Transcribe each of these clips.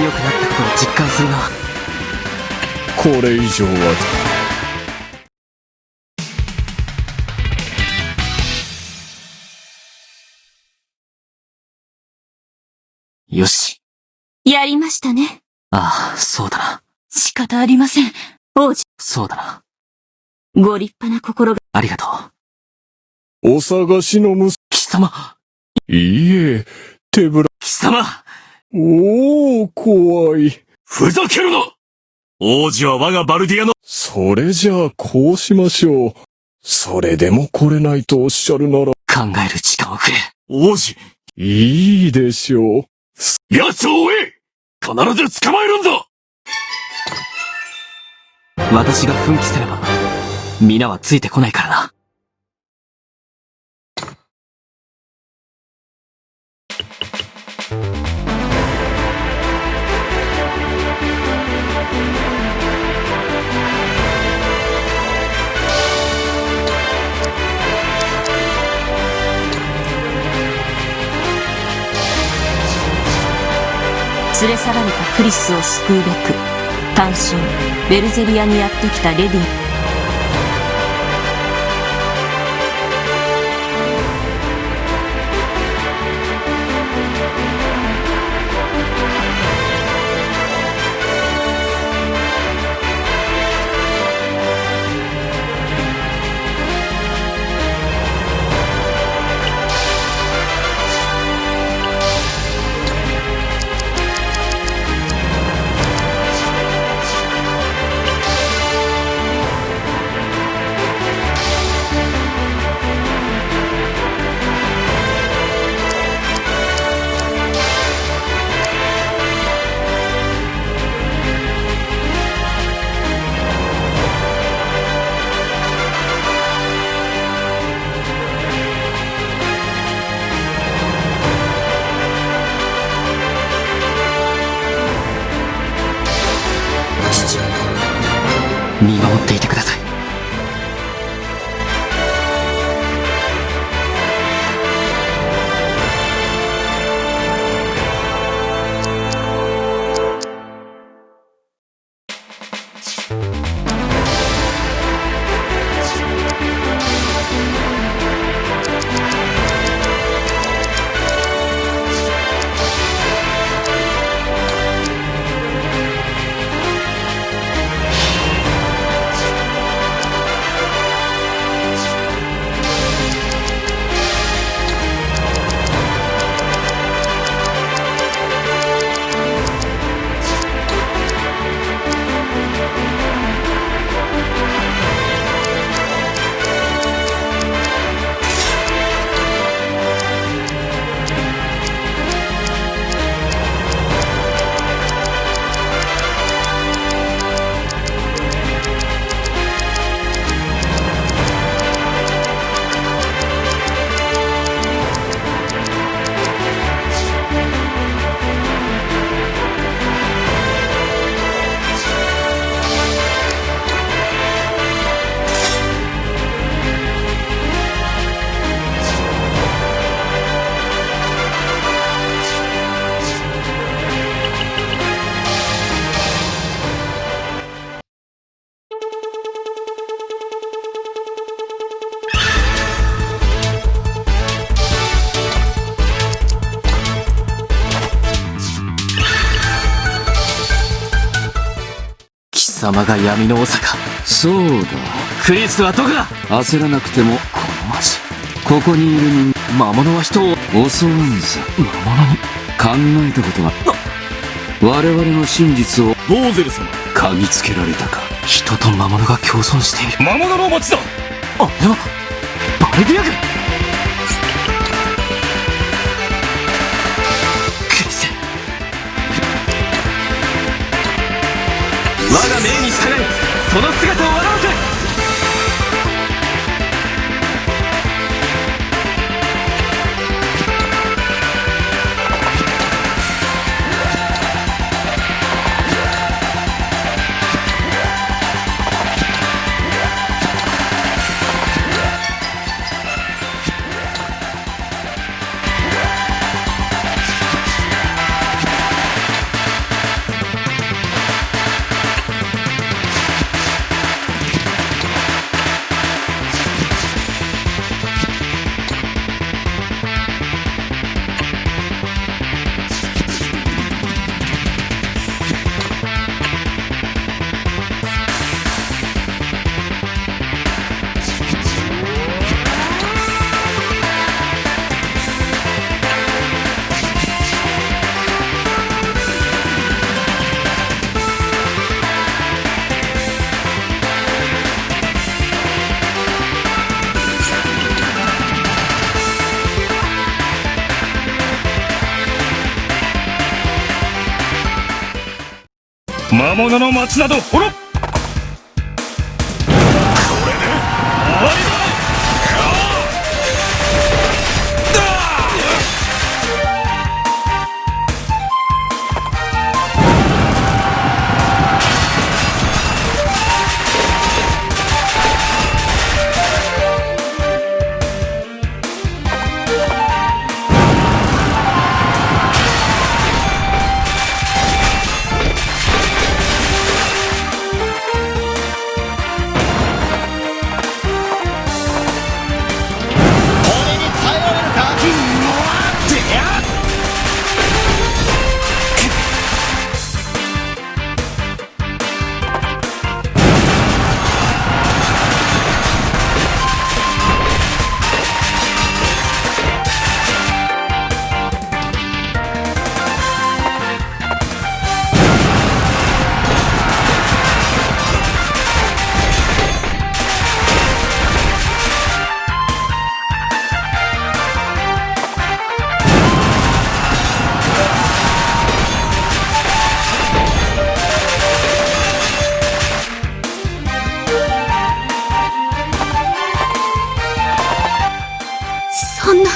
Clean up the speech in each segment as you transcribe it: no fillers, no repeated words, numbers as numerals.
強くなったことを実感するな。これ以上は。よし。やりましたね。ああ、そうだな。仕方ありません。王子。そうだな。ご立派な心が。ありがとう。お探しの貴様。いいえ、手ぶら。貴様。おお、怖い。ふざけるな！王子は我がバルディアの。それじゃあ、こうしましょう。それでも来れないとおっしゃるなら。考える時間をくれ。王子。いいでしょう。奴を追え！必ず捕まえるんだ！私が奮起すれば、皆はついてこないからな。連れ去られたクリスを救うべく単身ベルゼリアにやってきたレディ。見守っていてください。貴様が闇の王か。そうだ。クリスはどこだ。焦らなくても、この町。ここにいる人魔物は人を襲わんさ。魔物に考えたことが。我々の真実をボーゼル様。嗅ぎつけられたか。人と魔物が共存している。魔物の町だ。あれはバルディア軍。クリス、我が命に従いその姿を現せ。魔物の町など滅これで終わりだ。そんな。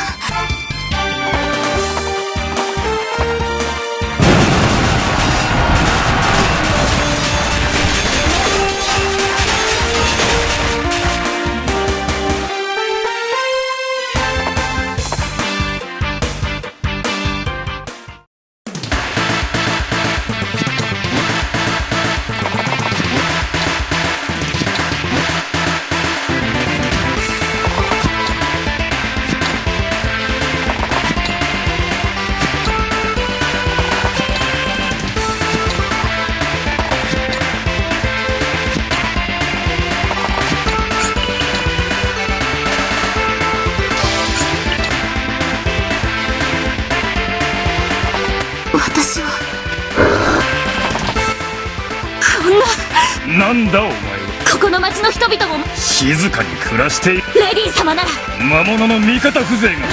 私はこんな。なんだお前は。ここの町の人々も静かに暮らしているレディー様なら。魔物の味方風情が。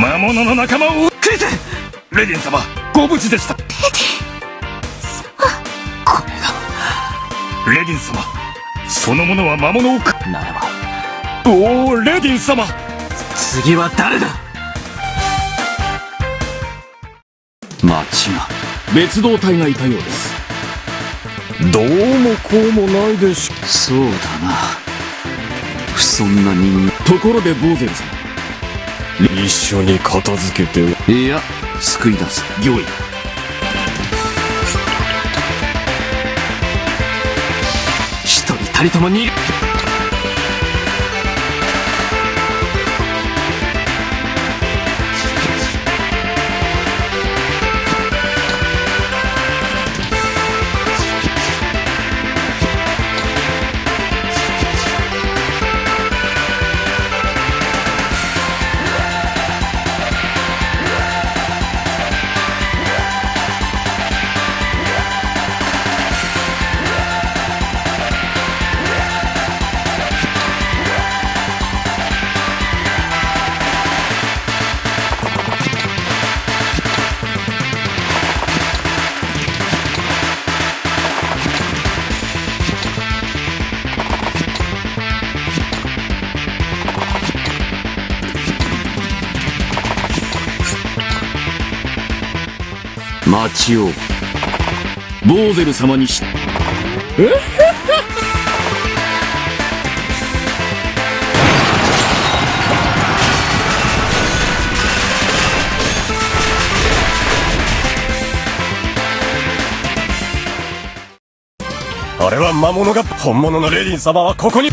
魔物の仲間をクリテレディン様ご無事でした。レディン様これがレディン様そのものは魔物をならばおおレディン様次は誰だ。町が別動隊がいたようです。どうもこうもないでしょ。そうだな、不遜な人間。ところでボーゼン様、一緒に片付けて。いや救い出す。御意。一人たりとも逃げ。町をボーゼル様にしあれは魔物が、本物のレディン様はここに。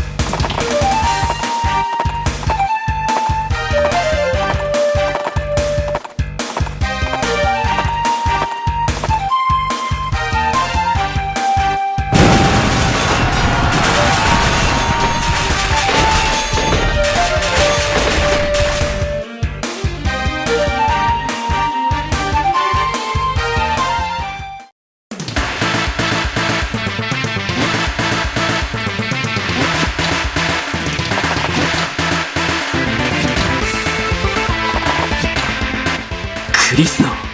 クリスの